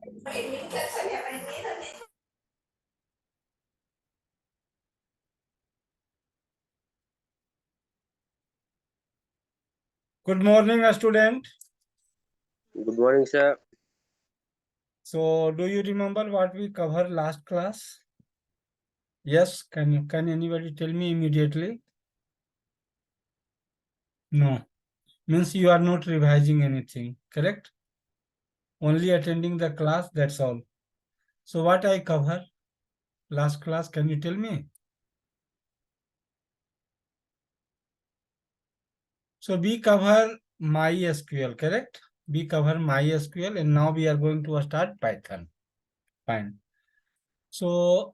Good morning, student. Good morning, sir. So, do you remember what we covered last class? Yes, can anybody tell me immediately? No, means you are not revising anything, correct? Only attending the class, that's all. So, what I cover last class, can you tell me? So, we cover MySQL, correct? We cover MySQL, and now we are going to start Python. Fine. So,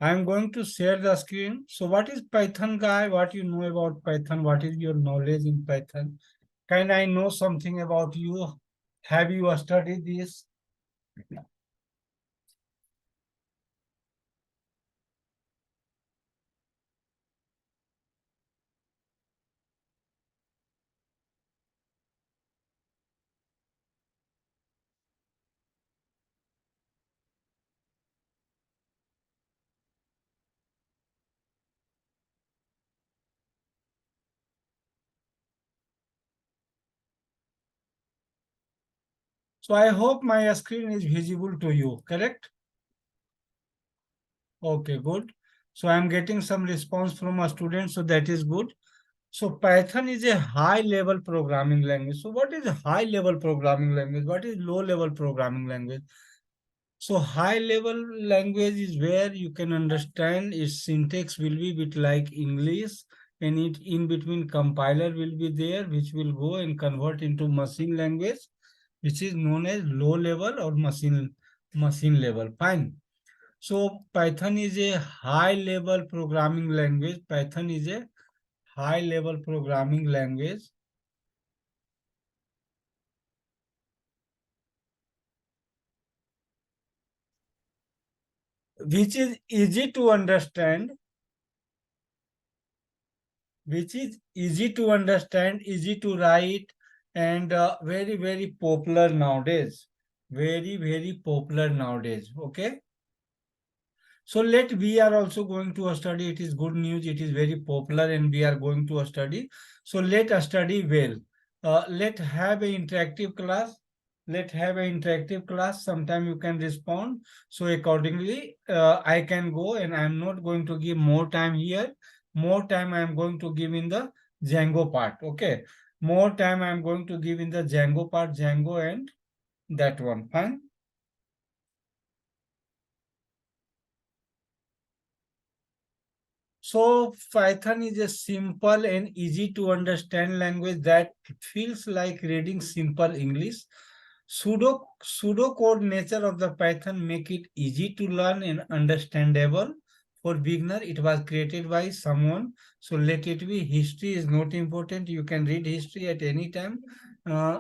I'm going to share the screen. So what is Python, guy? What you know about Python? What is your knowledge in Python? Can I know something about you? Have you studied this? So I hope my screen is visible to you, correct? Okay, good. So I'm getting some response from a student, so that is good. So Python is a high level programming language. So what is a high level programming language? What is low level programming language? So high level language is where you can understand its syntax will be bit like English, and it in between compiler will be there, which will go and convert into machine language, which is known as low level or machine level. Fine. So Python is a high level programming language. Python is a high level programming language which is easy to understand, easy to write, and very, very popular nowadays. Very, very popular nowadays. Okay. So we are also going to study. It is good news. It is very popular and we are going to study. So let us study well. Let have an interactive class. Let have an interactive class. Sometime you can respond. So accordingly, I can go, and I'm not going to give more time here. More time I'm going to give in the Django part. Okay. More time I'm going to give in the Django part, Django and that one. Fine. So Python is a simple and easy to understand language that feels like reading simple English. Pseudocode nature of the Python make it easy to learn and understandable. For beginner, it was created by someone. So let it be. History is not important. You can read history at any time.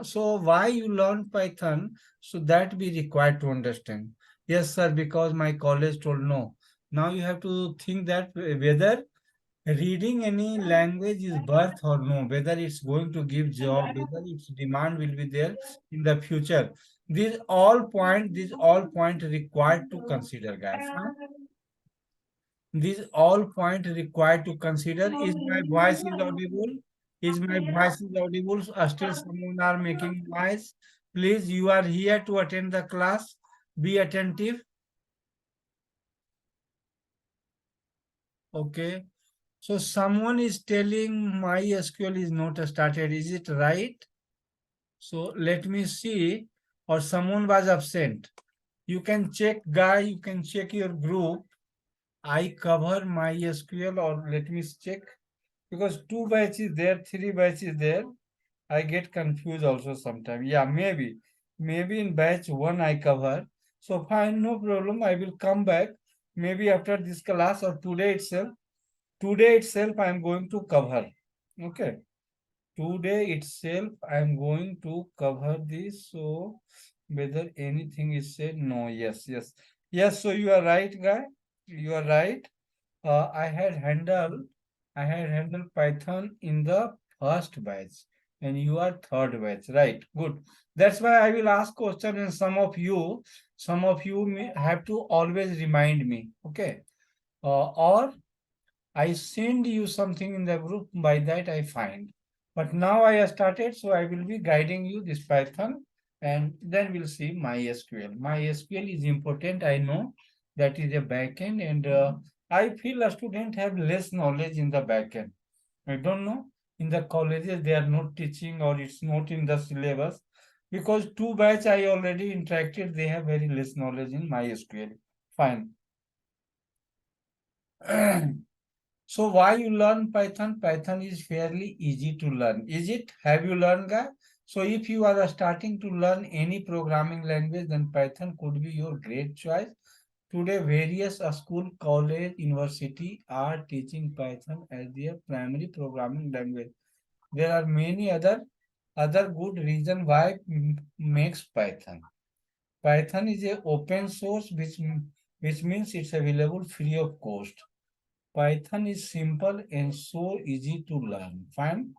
So why you learn Python? So that we required to understand. Yes, sir, because my college told no. Now you have to think that whether reading any language is birth or no, whether it's going to give job, whether its demand will be there in the future. These all point required to consider, guys. Huh? These all point required to consider. Is my voice is audible? Is my voice is audible? Still someone are making noise. Please, you are here to attend the class. Be attentive. Okay. So someone is telling MySQL is not started. Is it right? So let me see. Or someone was absent. You can check, guy. You can check your group. I cover MySQL, or let me check, because two batches there, three batches there. I get confused also sometimes. Yeah, maybe in batch one I cover. So fine, no problem. I will come back maybe after this class or today itself. Today itself, I am going to cover. Okay. Today itself, I am going to cover this. So whether anything is said, no, yes. Yes, so you are right, guy. You are right. I had handled Python in the first batch, and you are third batch, right? Good. That's why I will ask question, and some of you may have to always remind me, okay? Or I send you something in the group, by that I find. But now I have started, so I will be guiding you this Python, and then we'll see MySQL. MySQL is important, I know that is a backend, and I feel a student have less knowledge in the backend. I don't know. In the colleges, they are not teaching or it's not in the syllabus because two batch I already interacted, they have very less knowledge in MySQL. Fine. So why you learn Python? Python is fairly easy to learn. Is it? Have you learned, guy? So if you are starting to learn any programming language, then Python could be your great choice. Today, various school, college, university are teaching Python as their primary programming language. There are many other good reason why makes Python. Python is a open source, which means it's available free of cost. Python is simple and so easy to learn. Fine.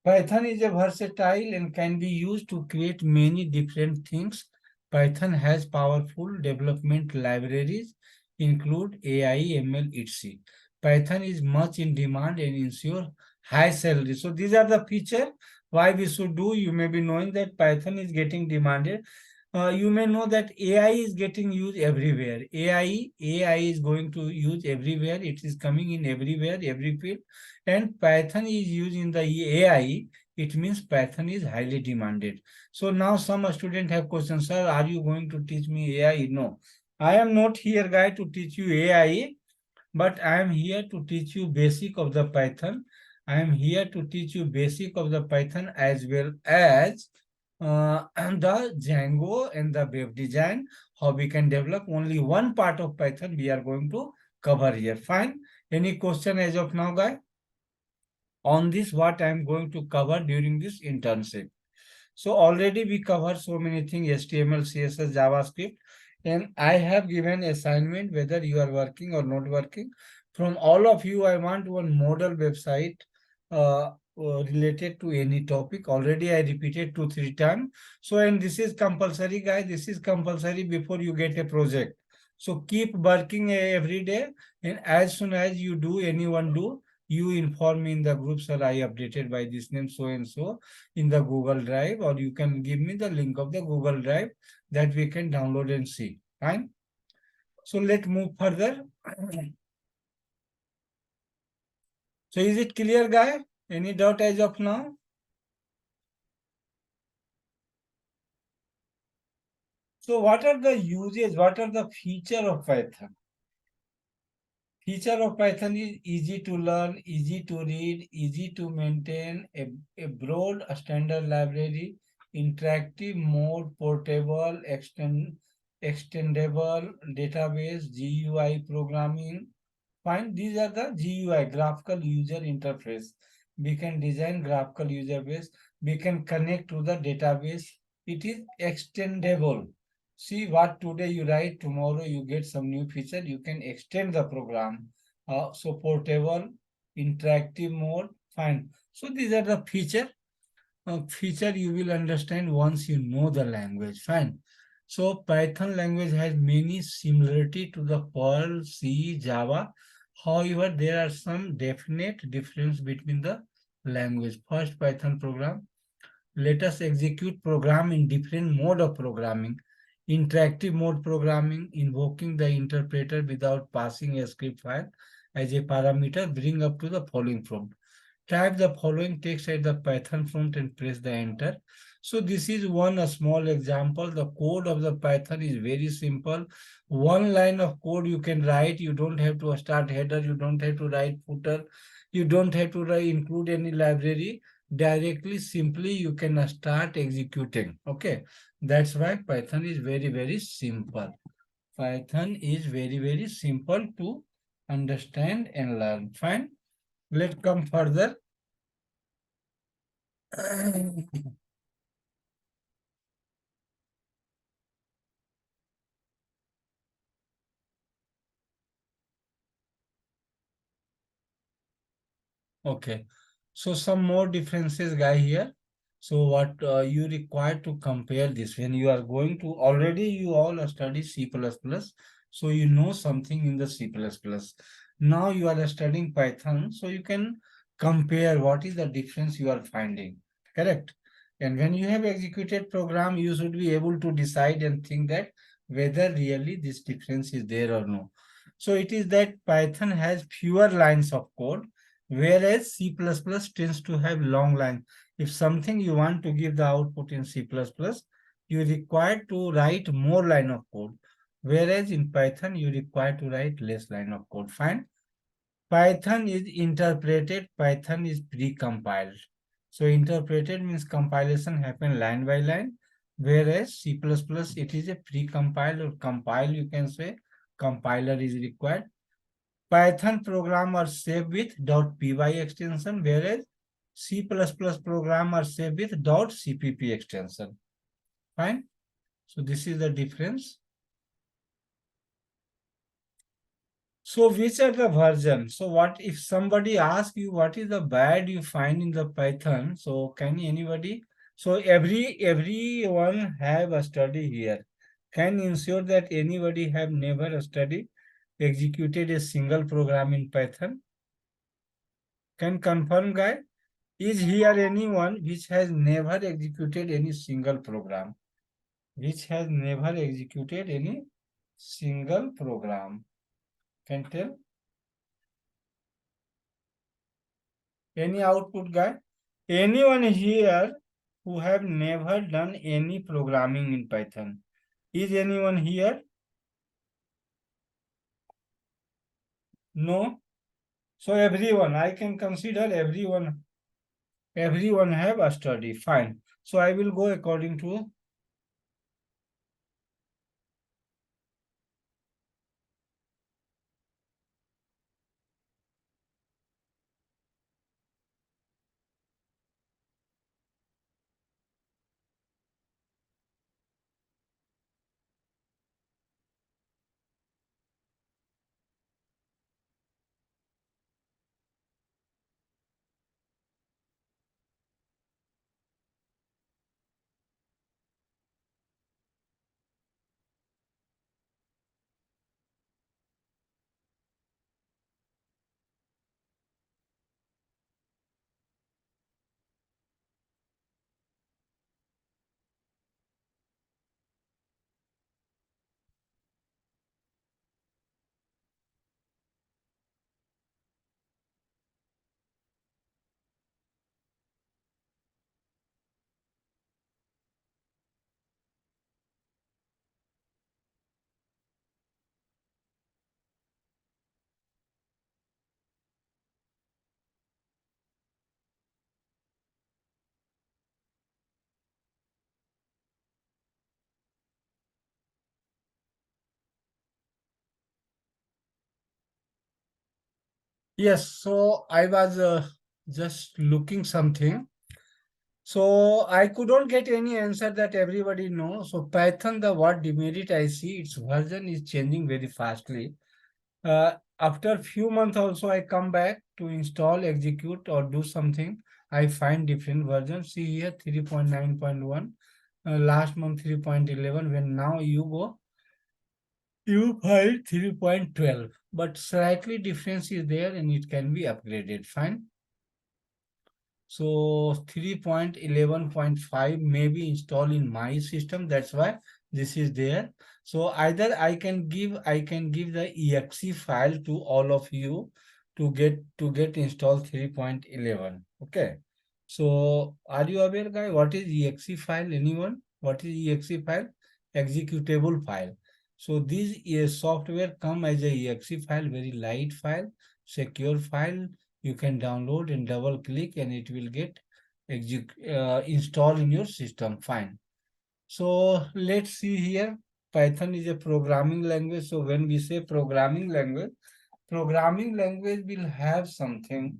Python is a versatile and can be used to create many different things. Python has powerful development libraries, include AI, ML, etc. Python is much in demand and ensure high salary. So these are the feature why we should do. You may be knowing that Python is getting demanded. You may know that AI is getting used everywhere. AI is going to use everywhere. It is coming in everywhere, every field. And Python is used in the AI. It means Python is highly demanded. So now some students have questions, sir, are you going to teach me AI? No, I am not here, guy, to teach you AI, but I am here to teach you basic of the Python. I am here to teach you basic of the Python as well as the Django and the web design, how we can develop only one part of Python we are going to cover here. Fine. Any question as of now, guy? On this, what I am going to cover during this internship. So already we covered so many things, HTML, CSS, JavaScript, and I have given assignment whether you are working or not working. From all of you, I want one model website related to any topic. Already I repeated 2-3 times. So, and this is compulsory, guys. This is compulsory before you get a project. So keep working every day, and as soon as you do, anyone do, you inform me in the group, sir, I updated by this name so and so in the Google Drive, or you can give me the link of the Google Drive that we can download and see. Fine. So let's move further. So is it clear, guy? Any doubt as of now? So what are the uses? What are the feature of Python? Feature of Python is easy to learn, easy to read, easy to maintain, a broad standard library, interactive mode, portable, extendable database, GUI programming. Fine, these are the GUI, graphical user interface. We can design graphical user base. We can connect to the database. It is extendable. See what today you write, tomorrow you get some new feature, you can extend the program. So portable, interactive mode, fine. So these are the feature you will understand once you know the language, fine. So Python language has many similarity to the Perl, C, Java. However, there are some definite difference between the language. First Python program, let us execute program in different mode of programming. Interactive mode programming, invoking the interpreter without passing a script file as a parameter, bring up to the following prompt. Type the following text at the Python prompt and press the enter. So this is one a small example. The code of the Python is very simple. One line of code you can write. You don't have to start header. You don't have to write footer. You don't have to include any library. Directly, simply you can start executing. Okay. That's why Python is very simple. Python is very simple to understand and learn. Fine. Let's come further. Okay. So some more differences, guy, here. So what you require to compare this when you are going to already you all study C++, so you know something in the C++. Now you are studying Python, so you can compare what is the difference you are finding. Correct. And when you have executed program, you should be able to decide and think that whether really this difference is there or no. So it is that Python has fewer lines of code, whereas C++ tends to have long lines. If something you want to give the output in C++, you require to write more line of code, whereas in Python you require to write less line of code. Fine. Python is interpreted, Python is pre-compiled. So interpreted means compilation happen line by line, whereas C++ it is a pre-compiled or compile, you can say. Compiler is required. Python program are saved with .py extension, whereas C++ program are saved with .cpp extension. Fine. So this is the difference. So which are the version? So what if somebody asks you what is the bad you find in the Python? So can anybody? So everyone have a study here. Can ensure that anybody have never studied, executed a single program in Python? Can confirm, guy? Is here anyone which has never executed any single program? Which has never executed any single program? Can tell? Any output, guy? Anyone here who have never done any programming in Python? Is anyone here? No? So everyone, I can consider everyone have a study. Fine. So I will go according to. Yes, so I was just looking something. So I couldn't get any answer that everybody knows. So Python, the what demerit I see, its version is changing very fastly. After few months also I come back to install, execute or do something. I find different versions. See here 3.9.1, last month 3.11. When now you go, you find 3.12. But slightly difference is there and it can be upgraded. Fine. So 3.11.5 may be installed in my system. That's why this is there. So either I can give the exe file to all of you to get installed 3.11. Okay. So are you aware, guy? What is exe file? Anyone? What is exe file? Executable file. So this software come as a exe file, very light file, secure file. You can download and double click and it will get installed in your system. Fine. So let's see here. Python is a programming language. So when we say programming language will have something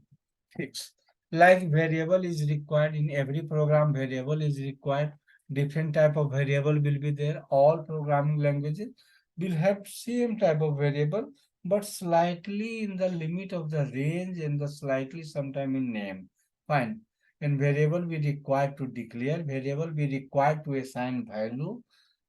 fixed. Like variable is required in every program, variable is required. Different type of variable will be there. All programming languages will have same type of variable. but slightly in the limit of the range and the slightly sometime in name. Fine. And variable we require to declare, variable we require to assign value.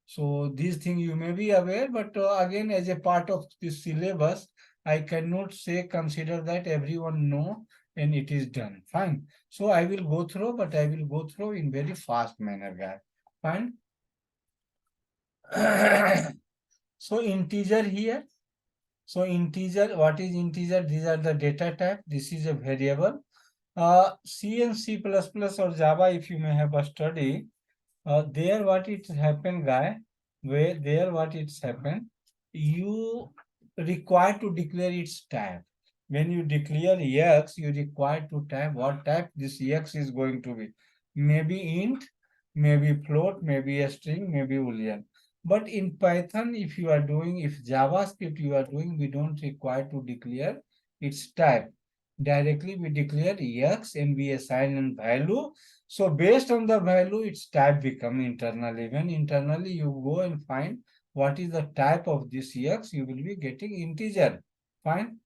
So these things you may be aware, but again, as a part of this syllabus, I cannot say consider that everyone know and it is done. Fine. So I will go through, but I will go through in very fast manner, guys. Fine. So integer here. So integer, what is integer? These are the data type. This is a variable. C and C++ or Java, if you may have a study, there what it happened, guy, where there what it's happened, you require to declare its type. When you declare X, you require to type what type this X is going to be. Maybe int, maybe float, maybe a string, maybe boolean. But in Python, if you are doing, if JavaScript you are doing, we don't require to declare its type. Directly we declare X and we assign a value. So based on the value, its type become internally. When internally you go and find what is the type of this X, you will be getting integer. Fine.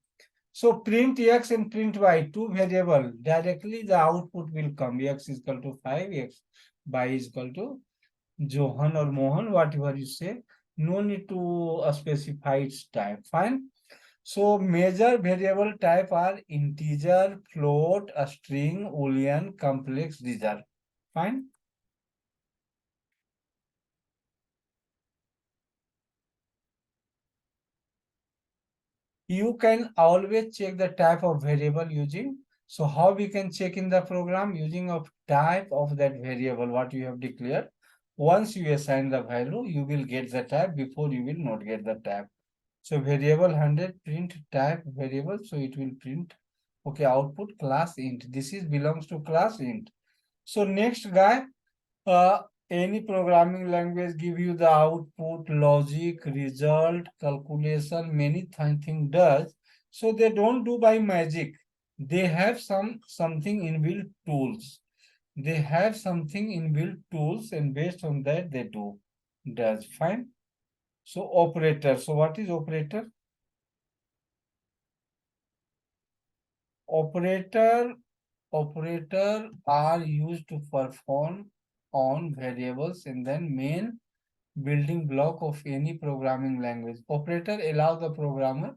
So print X and print Y, two variable. Directly the output will come. X is equal to 5, X, Y is equal to Johan or Mohan, whatever you say. No need to specify its type. Fine. So major variable type are integer, float, a string, boolean, complex. These are fine. You can always check the type of variable using. So how we can check in the program using of type of that variable what you have declared. Once you assign the value, you will get the type. Before you will not get the type. So variable 100 print type variable. So it will print. Okay, output class int. This is belongs to class int. So next guy, uh, any programming language give you the output, logic, result, calculation, many thing does. So they don't do by magic. They have something inbuilt tools. They have something inbuilt tools, and based on that they does fine. So operator. So what is operator? Operator are used to perform on variables and then main building block of any programming language. Operator allow the programmer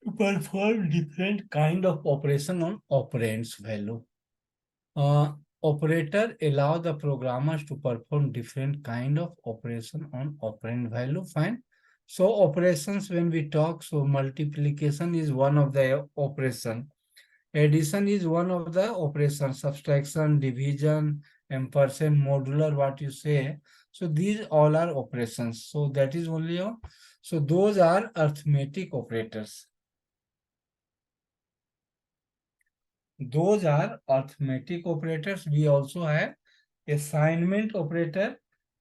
to perform different kind of operation on operands value. Uh, Operator allow the programmers to perform different kind of operation on operand value. Fine. So operations when we talk, so multiplication is one of the operation. Addition is one of the operations, subtraction, division, ampersand, modular, what you say. So these all are operations. So that is only a, so those are arithmetic operators. Those are arithmetic operators. We also have assignment operator.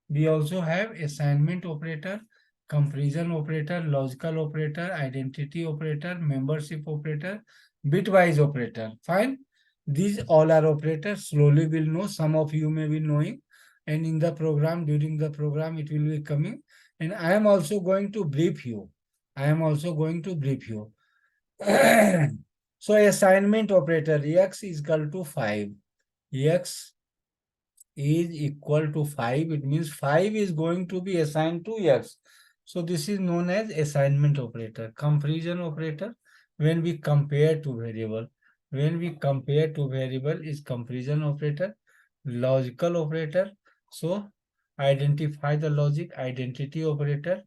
We also have assignment operator, comparison operator, logical operator, identity operator, membership operator, bitwise operator. Fine. These all are operators. Slowly we'll know. Some of you may be knowing. And in the program, during the program, it will be coming. And I am also going to brief you. I am also going to brief you. So assignment operator x is equal to 5. X is equal to 5. It means 5 is going to be assigned to x. So this is known as assignment operator. Comparison operator, when we compare to variable. When we compare to variable is comparison operator. Logical operator. So identify the logic, identity operator.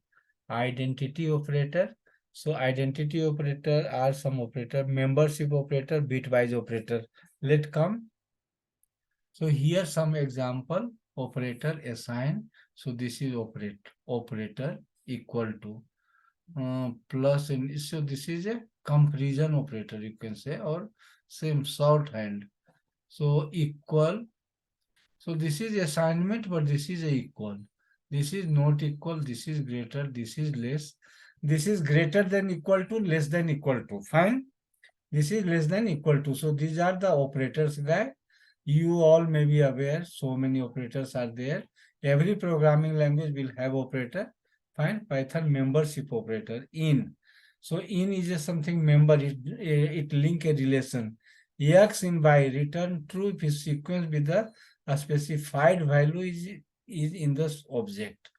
Identity operator. So identity operator are some operator, membership operator, bitwise operator. Let come. So here some example operator assign. So this is operator equal to plus in, so this is a comparison operator you can say, or same shorthand. So equal. So this is assignment, but this is a equal. This is not equal. This is greater. This is less. This is greater than equal to, less than equal to. Fine. This is less than equal to. So these are the operators, guy. You all may be aware. So many operators are there. Every programming language will have operator. Fine. Python membership operator in. So in is a something member, it link a relation. X in by return true if is sequence with the a specified value is in the object.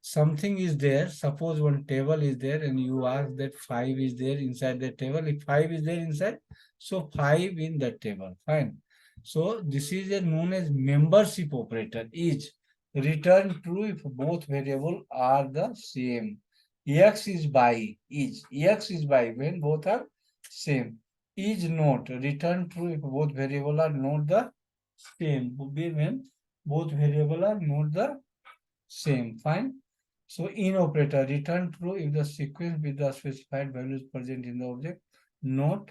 Something is there, suppose one table is there and you ask that 5 is there inside the table. If 5 is there inside, so 5 in the table, fine. So this is a known as membership operator, is return true if both variable are the same. X is by, is X is by when both are same. Is not return true if both variable are not the same, when both variable are not the same, fine. So in operator, return true if the sequence with the specified value is present in the object, not.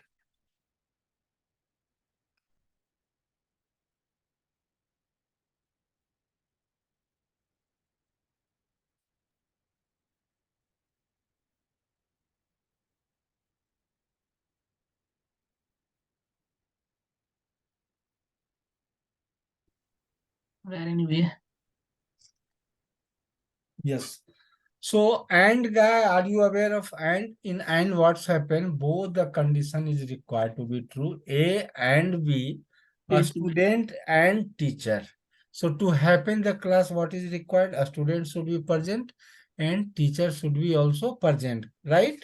Where anyway. Yes. So and guy, are you aware of and? In and what's happened? Both the condition is required to be true. A and B, a student and teacher. So to happen the class, what is required? A student should be present and teacher should be also present, right?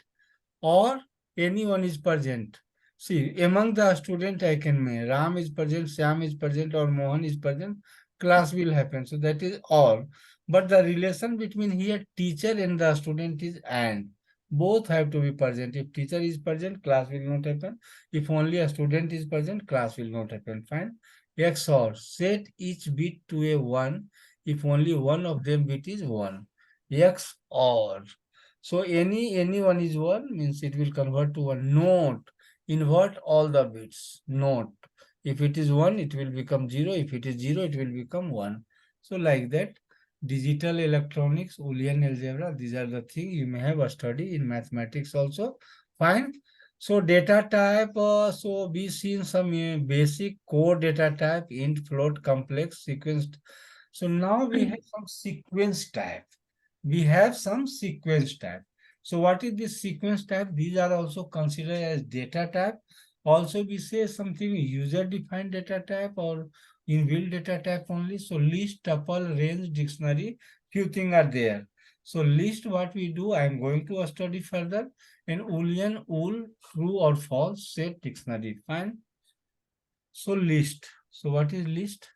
Or anyone is present. See, among the student I can make Ram is present, Syam is present, or Mohan is present, class will happen. So that is all. But the relation between here teacher and the student is and. Both have to be present. If teacher is present, class will not happen. If only a student is present, class will not happen. Fine. XOR, set each bit to a 1 if only one of them bit is 1. XOR. So anyone is 1 means it will convert to 1. Note, invert all the bits. Note, if it is 1, it will become 0. If it is 0, it will become 1. So like that, digital electronics, Boolean algebra, these are the things you may have a study in mathematics also. Fine. So data type, so we seen some basic core data type, int, float, complex, sequenced. So now we have some sequence type. We have some sequence type. So what is this sequence type? These are also considered as data type. Also we say something user defined data type or inbuilt data type only. So list, tuple, range, dictionary, few things are there. So list, what we do, I am going to study further. And Boolean, wool, true or false, set dictionary, fine. So list. So what is list?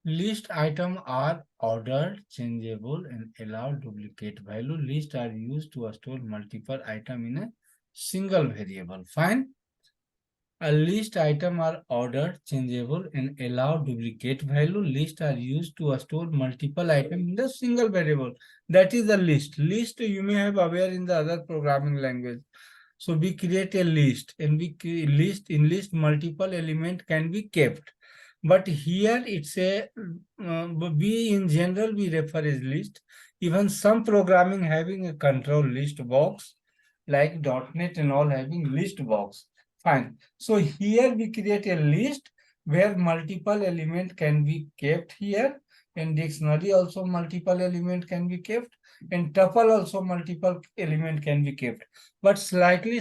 List items are ordered, changeable, and allow duplicate value. List are used to store multiple items in a single variable. Fine. A list item are ordered, changeable, and allow duplicate value. List are used to store multiple items in the single variable. That is the list. List you may have aware in the other programming language. So we create a list and list multiple element can be kept. But here it's a we in general we refer as list. Even some programming having a control list box like .NET and all having list box. Fine. So here we create a list where multiple element can be kept here, and dictionary also multiple element can be kept, and tuple also multiple element can be kept. But slightly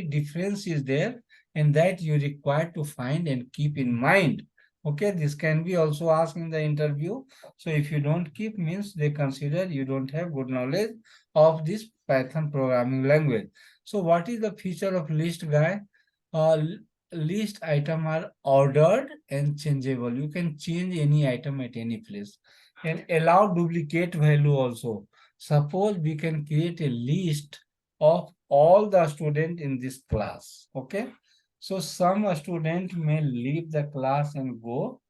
difference is there, and that you require to find and keep in mind. Okay, this can be also asked in the interview. So if you don't keep means they consider you don't have good knowledge of this Python programming language. So what is the feature of list, guy? uh, List item are ordered and changeable. You can change any item at any place and allow duplicate value also. Suppose we can create a list of all the student in this class. Okay. So some student may leave the class and go.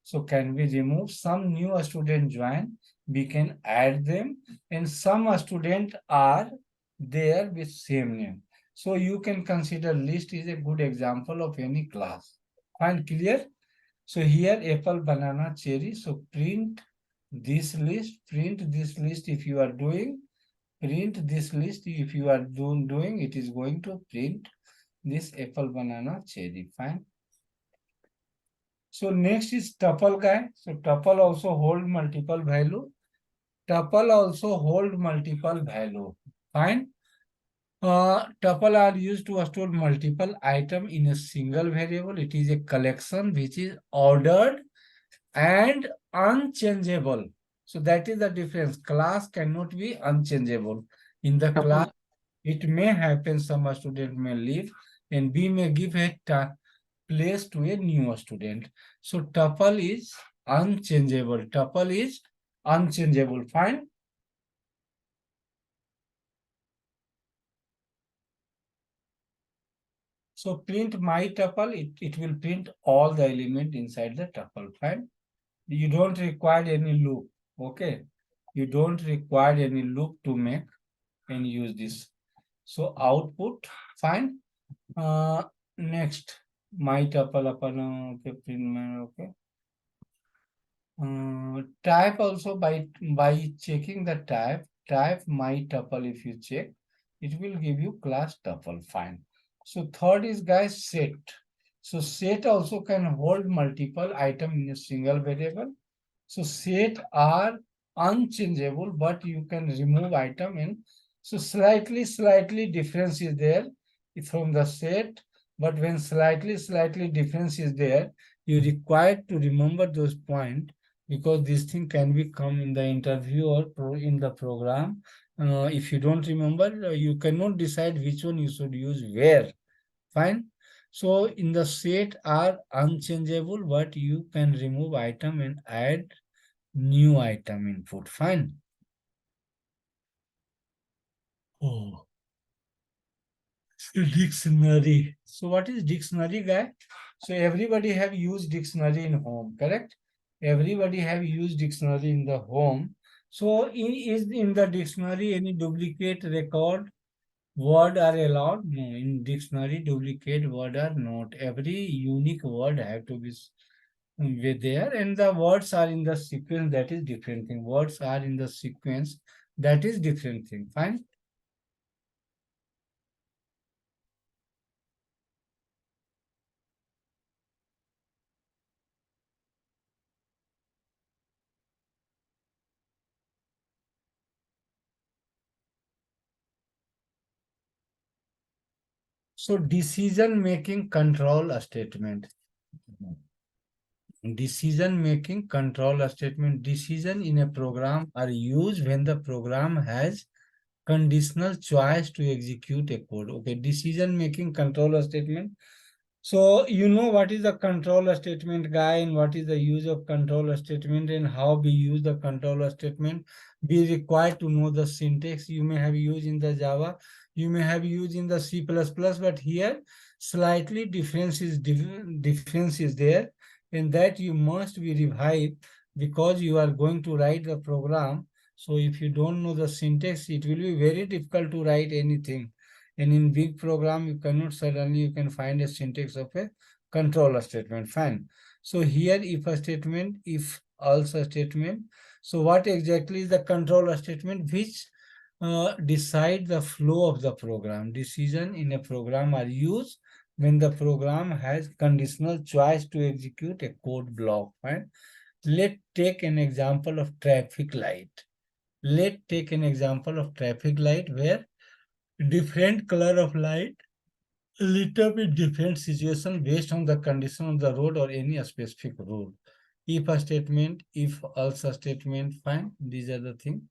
So can we remove some new student join? We can add them, and some student are there with same name. So you can consider list is a good example of any class. Fine, clear? So here apple, banana, cherry. So print this list if you are doing, print this list if you are doing, it is going to print this apple, banana, cherry. Fine. So next is tuple, guy. So tuple also hold multiple value. tuple also hold multiple value. Fine. Tuple are used to store multiple item in a single variable. It is a collection which is ordered and unchangeable. So that is the difference. Class cannot be unchangeable. In the class, it may happen some student may leave and we may give a place to a new student. So tuple is unchangeable. Tuple is unchangeable. Fine. So print my tuple, it will print all the element inside the tuple. Fine. You don't require any loop. Okay. You don't require any loop to make and use this. So output, fine. Next, my tuple upon okay, print okay. Type also by checking the type my tuple. If you check, it will give you class tuple. Fine. So third is guys set. So set also can hold multiple item in a single variable. So set are unchangeable, but you can remove item in. So slightly difference is there from the set, but when slightly difference is there, you require to remember those points because this thing can be come in the interview or in the program. If you don't remember, you cannot decide which one you should use where. Fine. So in the set are unchangeable, but you can remove item and add new item input. Fine. Oh, dictionary. So what is dictionary, guy? So everybody have used dictionary in home, correct? Everybody have used dictionary in the home. So is in the dictionary any duplicate record word are allowed? No, in dictionary duplicate word are not. Every unique word have to be there, and the words are in the sequence. That is different thing. Words are in the sequence. That is different thing. Fine. So decision making control a statement. Decision making control a statement. Decision in a program are used when the program has conditional choice to execute a code. Okay, decision making controller statement. So you know what is the controller statement, guy, and what is the use of controller statement and how we use the controller statement. Be required to know the syntax. You may have used in the Java, you may have used in the C++, but here slightly difference is there, and that you must be revived because you are going to write the program. So if you don't know the syntax, it will be very difficult to write anything. And in big program, you cannot suddenly you can find a syntax of a controller statement. Fine. So here if a statement, if else a statement. So what exactly is the controller statement which decide the flow of the program? Decision in a program are used when the program has conditional choice to execute a code block. Fine. Let's take an example of traffic light. Let's take an example of traffic light where different color of light lit up in different situation based on the condition of the road or any specific rule. If a statement, if else a statement, fine. These are the things.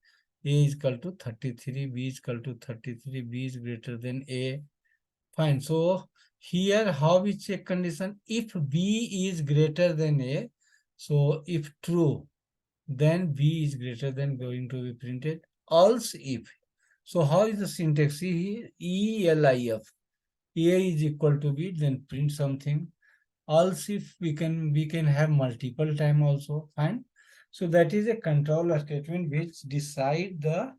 A is equal to 33, B is equal to 33, B is greater than A. Fine. So here how we check condition? If B is greater than A, so if true, then B is greater than going to be printed. Else if. So how is the syntax? See here, ELIF. A is equal to B, then print something. Also, if we can have multiple time also, fine. So that is a controller statement which decide the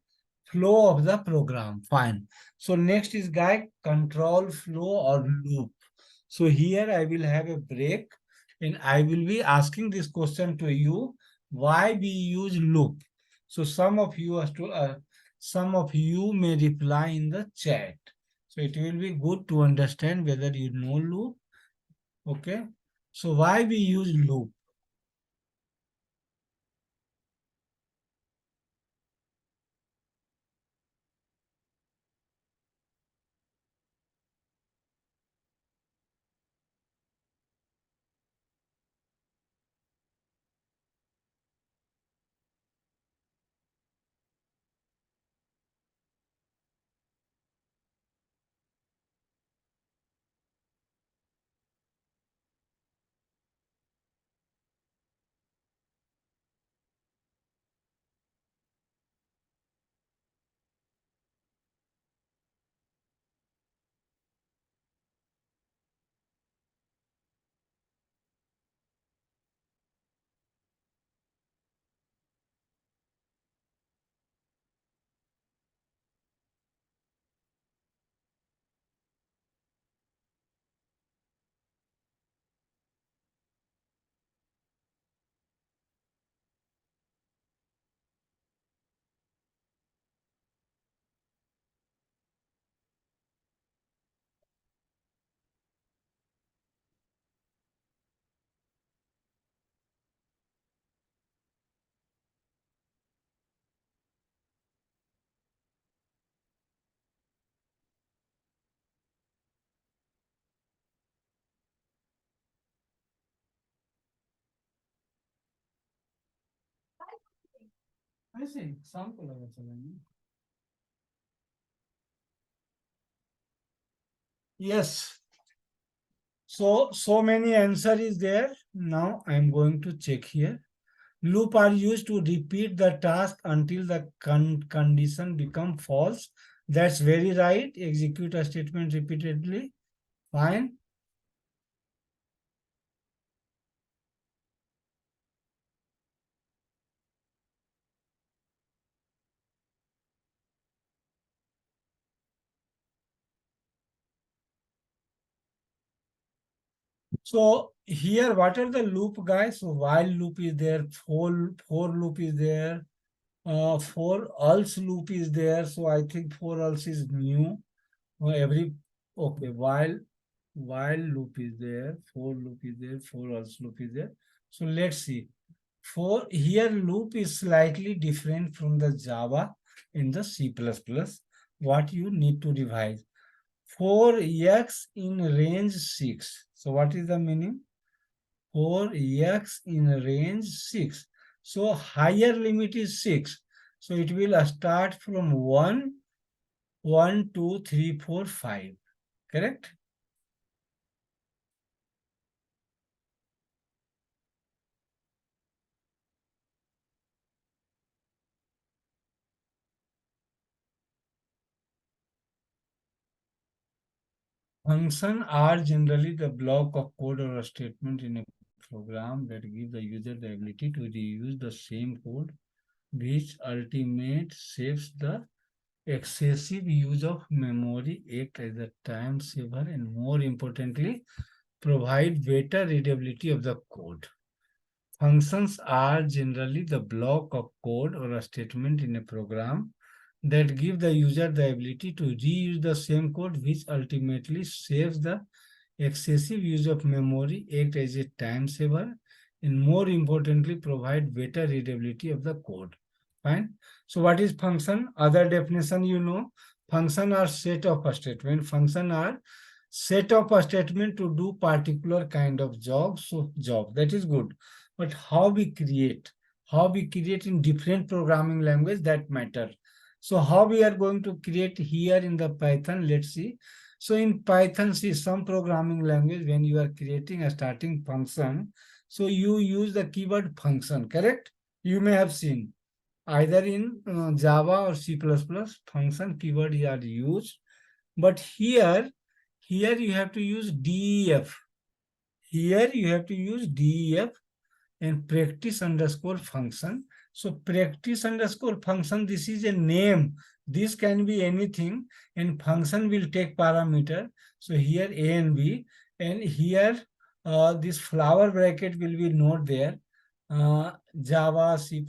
flow of the program. Fine. So next is guy control flow or loop. So here I will have a break and I will be asking this question to you. Why we use loop? So some of you may reply in the chat. So it will be good to understand whether you know loop. Okay. So why we use loop? ऐसे शाम को लगा चलेंगे. Yes. So many answer is there. Now I am going to check here. Loop are used to repeat the task until the condition become false. That's very right. Execute a statement repeatedly. Fine. So here, what are the loop, guys? So while loop is there, for loop is there, for else loop is there. So I think for else is new. Every okay, while loop is there, for loop is there, for else loop is there. So let's see. For here loop is slightly different from the Java in the C++. What you need to revise. For x in range 6. So what is the meaning? For x in range 6. So higher limit is 6. So it will start from 1, 1, 2, 3, 4, 5. Correct? Functions are generally the block of code or a statement in a program that give the user the ability to reuse the same code, which ultimately saves the excessive use of memory, act as a time saver, and more importantly, provide better readability of the code. Functions are generally the block of code or a statement in a program that give the user the ability to reuse the same code, which ultimately saves the excessive use of memory, act as a time saver, and more importantly, provide better readability of the code. Fine. So what is function? Other definition, function are set of a statement. Function are set of a statement to do particular kind of job. So job, that is good. But how we create in different programming language, that matter. So how we are going to create here in the Python, let's see. So in Python, see, some programming language, when you are creating a starting function, so you use the keyword function, correct? You may have seen either in Java or C++, function keyword are used. But here you have to use def. Here you have to use def and practice underscore function. So practice underscore function, this is a name. This can be anything, and function will take parameter. So here A and B, and here this flower bracket will be not there. Java, C++,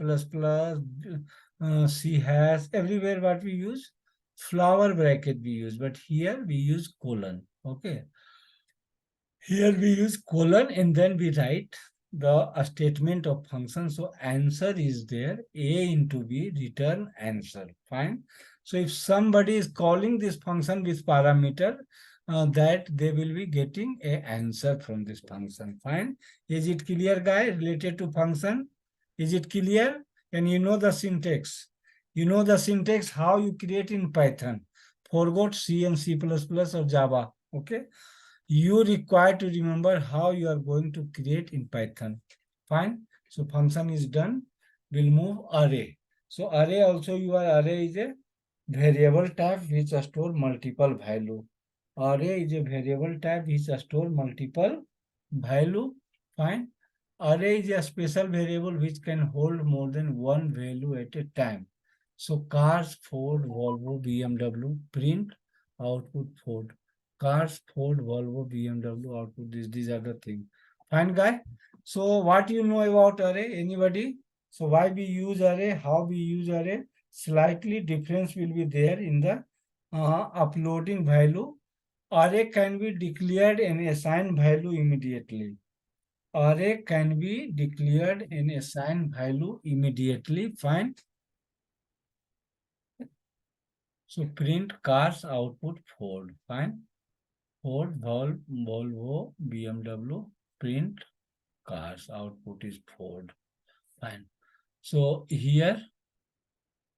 C hash, everywhere what we use, flower bracket we use, but here we use colon. Okay. Here we use colon and then we write the a statement of function. So answer is there, A into B, return answer. Fine. So if somebody is calling this function with parameter, that they will be getting a answer from this function. Fine. Is it clear, guy, related to function? Is it clear? And you know the syntax. You know the syntax how you create in Python. Forgot C and C++ or Java. Okay. You require to remember how you are going to create in Python. Fine. So function is done. We'll move array. So array also, your array is a variable type which store multiple value. Array is a variable type which store multiple value. Fine. Array is a special variable which can hold more than one value at a time. So cars, Ford, Volvo, BMW, print, output Ford. Cars, Ford, Volvo, BMW, output. These are the things. Fine, guy. So what you know about array? Anybody? So why we use array? How we use array? Slightly difference will be there in the uploading value. Array can be declared and assigned value immediately. Array can be declared and assigned value immediately. Fine. So print cars output Ford. Fine. Ford, Volvo, BMW, print cars output is Ford. Fine. So here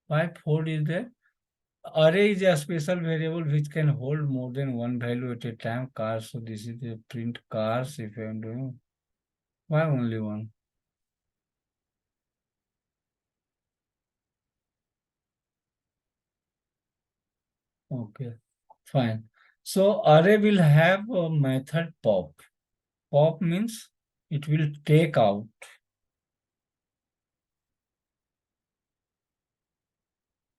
Why 4 is there? Array is a special variable which can hold more than one value at a time. Cars, so this is the print cars if I am doing. Why only one? Okay, fine. So array will have a method pop. Pop means it will take out.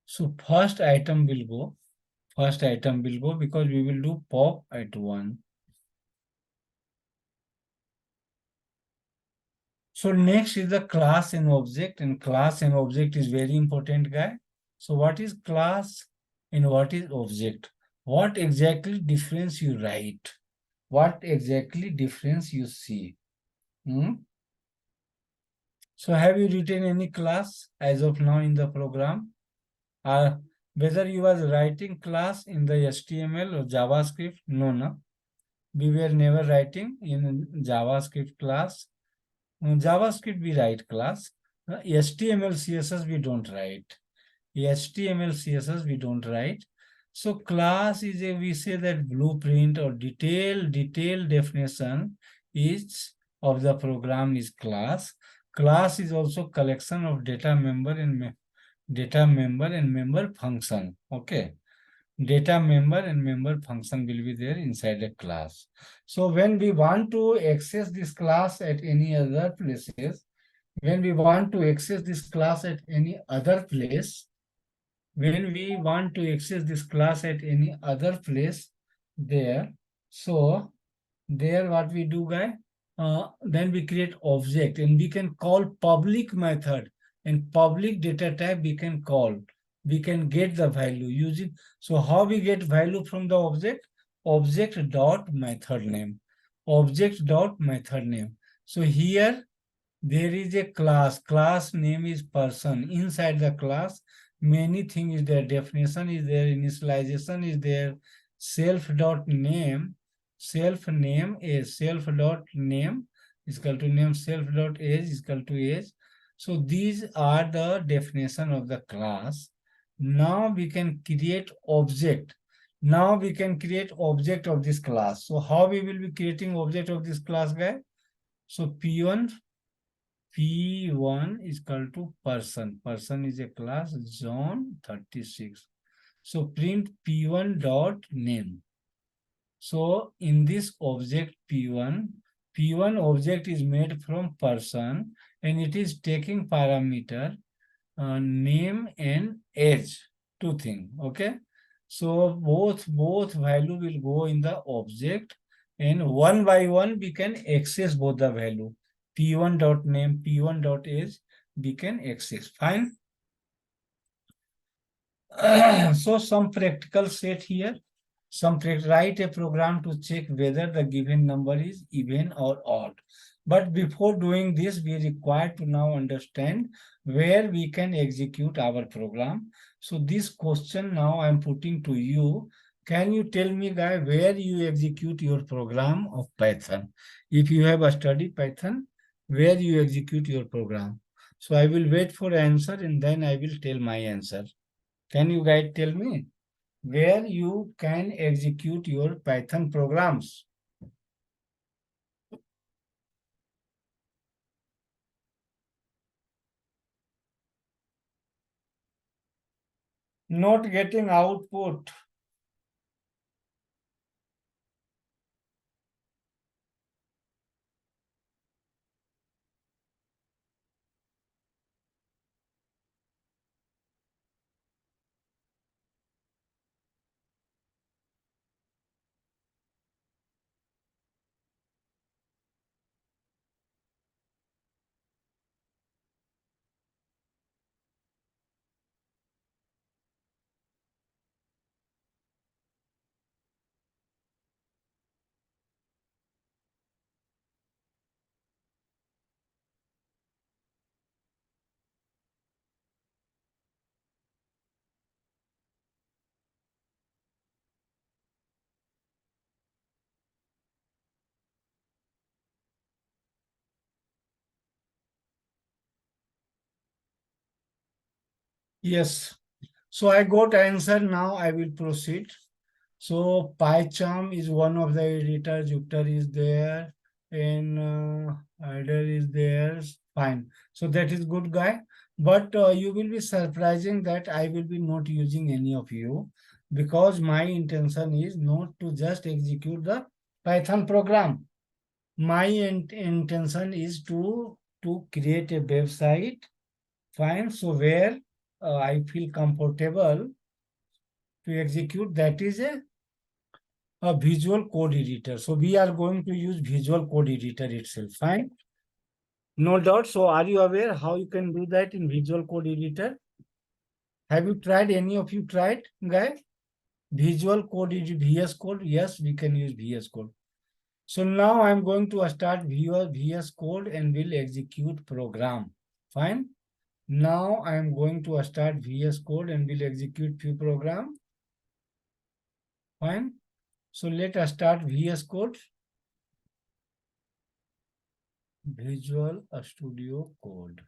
So first item will go. First item will go because we will do pop at 1. So next is the class and object, and class and object is very important, guy. So what is class and what is object? What exactly difference you write? What exactly difference you see? Hmm? So have you written any class as of now in the program? Whether you was writing class in the HTML or JavaScript? No, no. We were never writing in JavaScript class. JavaScript we write class. HTML, CSS we don't write. HTML, CSS we don't write. So class is a, we say that blueprint or detailed definition is of the program is class. Class is also collection of data member and member function. Okay. Data member and member function will be there inside a class. So when we want to access this class at any other places, when we want to access this class at any other place, when we want to access this class at any other place there, so there what we do, guy, then we create object and we can call public method and public data type we can call. We can get the value using, so how we get value from the object? Object dot method name. Object dot method name. So here there is a class name is person. Inside the class, many things is there, definition is there, initialization is there, self dot name, self name is self dot name is equal to name, self dot age is equal to age. So these are the definition of the class. Now we can create object. Now we can create object of this class. So how we will be creating object of this class, guy? So P1 is equal to person. Person is a class, zone 36. So print P1 dot name. So in this object P1 object is made from person and it is taking parameter name and age, two things. Okay. So both value will go in the object and one by one we can access both the value. P1 dot name, P1 dot age, we can access. Fine. So some practical set here. Write a program to check whether the given number is even or odd. But before doing this, we require to now understand where we can execute our program. So this question now I'm putting to you. Can you tell me, guy, where you execute your program of Python? If you have a study Python, where you execute your program? So I will wait for answer and then I will tell my answer. Can you guys tell me where you can execute your Python programs? Not getting output. Yes. So I got answer. Now I will proceed. So PyCharm is one of the editor. Jupyter is there, and Idle is there. Fine. So that is good, guy. But you will be surprising that I will be not using any of you, because my intention is not to just execute the Python program. My intention is to create a website. Fine. So where I feel comfortable to execute, that is a visual code editor. So we are going to use visual code editor itself. Fine. No doubt. So are you aware how you can do that in visual code editor? Have you tried? Any of you tried, guys? Visual code is VS code. Yes, we can use VS code. So now I'm going to start VS code and will execute program. Fine. Now I'm going to start VS code and will execute few program. Fine. So let us start VS code. Visual Studio Code.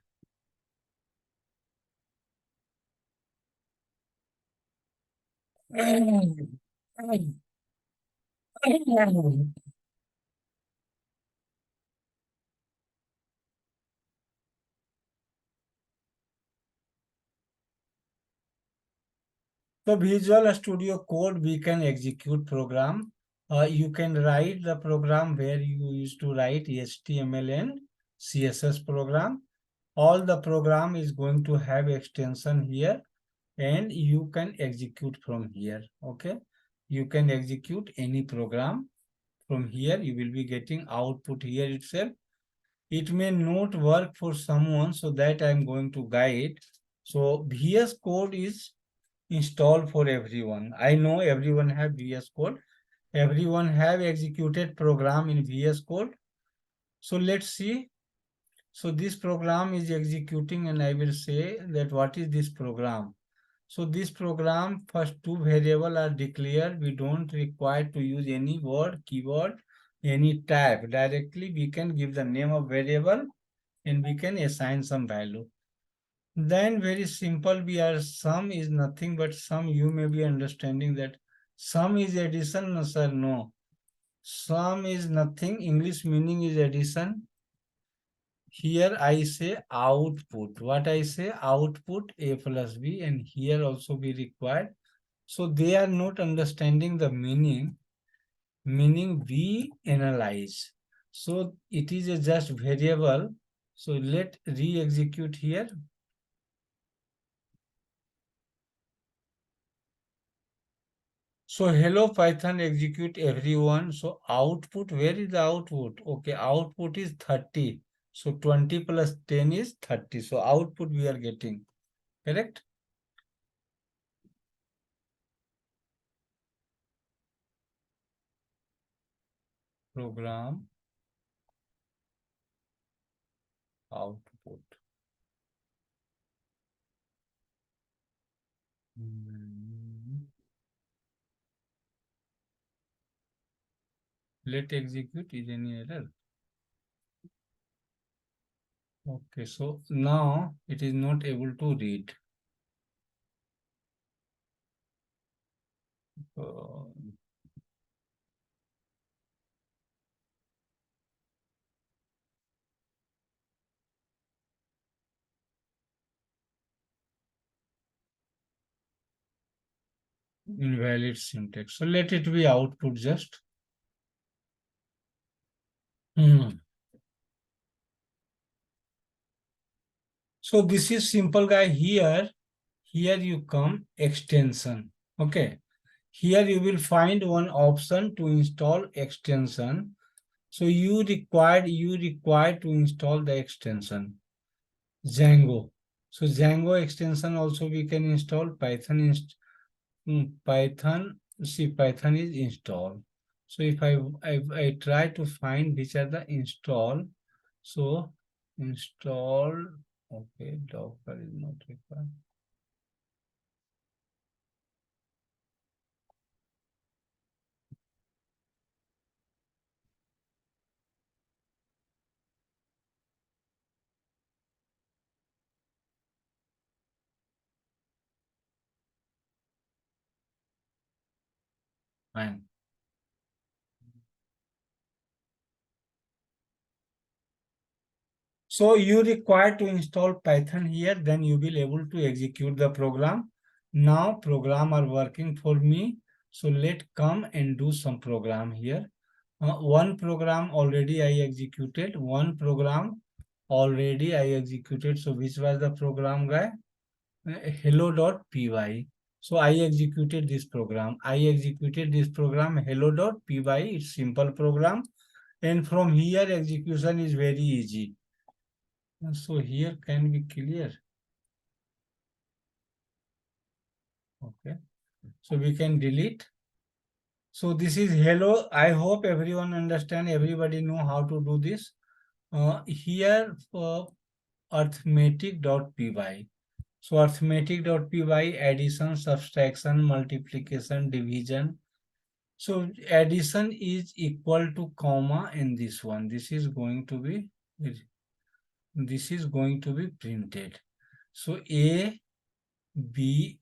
So Visual Studio Code, we can execute program. You can write the program where you used to write HTML and CSS program. All the program is going to have extension here, and you can execute from here. Okay. You can execute any program from here. You will be getting output here itself. It may not work for someone, so that I'm going to guide. So VS Code is installed for everyone. I know everyone have VS Code. Everyone have executed program in VS Code. So let's see. So this program is executing, and I will say that what is this program. So this program, first two variable are declared. We don't require to use any word, keyword, any type. Directly we can give the name of variable and we can assign some value. Then very simple, we are sum is nothing but sum. You may be understanding that sum is addition. No, sir, no. Sum is nothing. English meaning is addition. Here I say output. What I say? Output A plus B, and here also be required. So they are not understanding the meaning. Meaning we analyze. So it is a just variable. So let re-execute here. So hello Python, execute everyone. So output, where is the output? Okay, output is 30. So 20 plus 10 is 30. So output we are getting, correct? Program output. Let execute, is any error? Okay, so now it is not able to read. Uh, Invalid syntax. So let it be output just. So this is simple, guy. Here you come extension. Okay. Here you will find one option to install extension. So you required to install the extension Django. So Django extension also we can install. Python. See, Python is installed. So if I try to find which are the install, so install. Okay, Docker is not required. Fine. So you require to install Python here, then you will able to execute the program. Now program are working for me. So let come and do some program here. One program already I executed. One program already I executed. So which was the program, guy? Hello.py. So I executed this program. I executed this program hello.py. It's simple program. And from here execution is very easy. So here can be clear. Okay. So we can delete. So this is hello. I hope everyone understand. Everybody know how to do this. Here for arithmetic.py. So arithmetic.py, addition, subtraction, multiplication, division. So addition is equal to comma in this one. This is going to be printed. So A, B,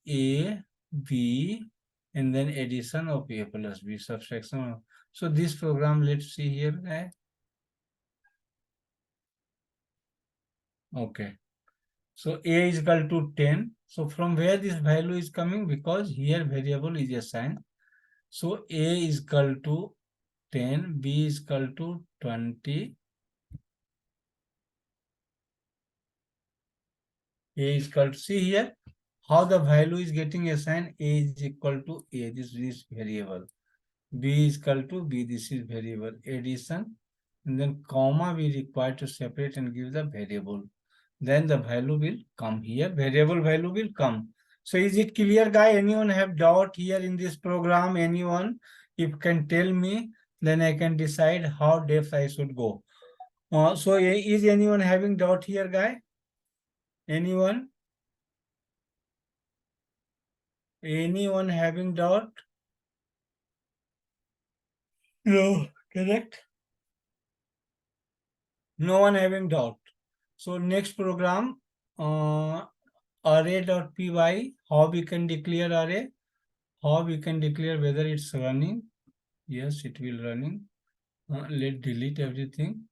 and then addition of A plus B, subtraction of. So this program, let's see here. Okay. So A is equal to 10. So from where this value is coming? Because here variable is assigned. So A is equal to 10, B is equal to 20. A is equal to, see here, how the value is getting assigned. A is equal to A, this is variable. B is equal to B, this is variable. Addition, and then comma we require to separate and give the variable. Then the value will come here, variable value will come. So is it clear, guy? Anyone have doubt here in this program? Anyone? If you can tell me, then I can decide how depth I should go. So is anyone having doubt here, guy? Anyone? Anyone having doubt? No, correct? No one having doubt. So next program, array.py, how we can declare array? How we can declare whether it's running? Yes, it will running. Let delete everything.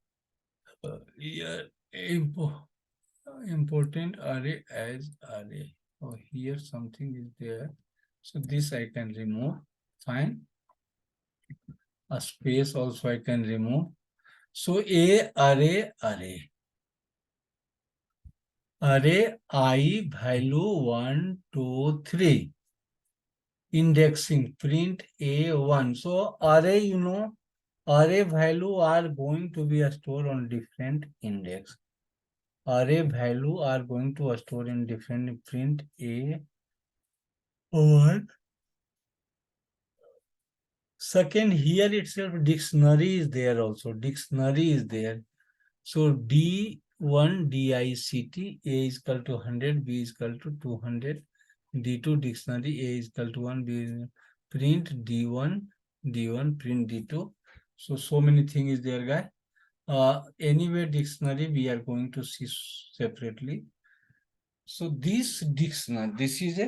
Here, important array as array. Oh, here something is there. So this I can remove. Fine. A space also I can remove. So a array. Array I value 1, 2, 3. Indexing print A1. So array, you know, array value are going to be stored on different index. Array value are going to store in different print A1. Second, here itself dictionary is there also. Dictionary is there. So D1 DICT, A is equal to 100, B is equal to 200. D2 dictionary, A is equal to 1, B is print D1, print D2. So many things is there, guy. Anyway, dictionary we are going to see separately. So this dictionary, this is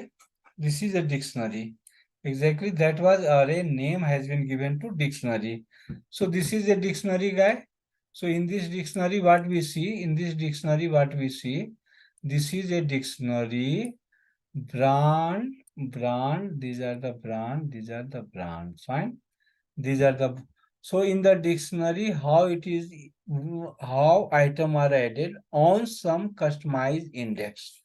a dictionary. Exactly, that was array name has been given to dictionary. So this is a dictionary, guy. So in this dictionary, what we see? This is a dictionary. Brand, these are the brand, fine. These are the, so in the dictionary, how it is, how item are added on some customized index.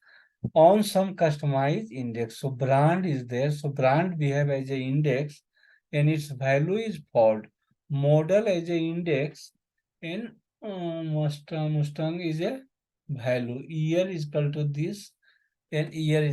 So brand is there. So brand we have as a index and its value is fault. Model as a index and Mustang is a value. Year is equal to this and year is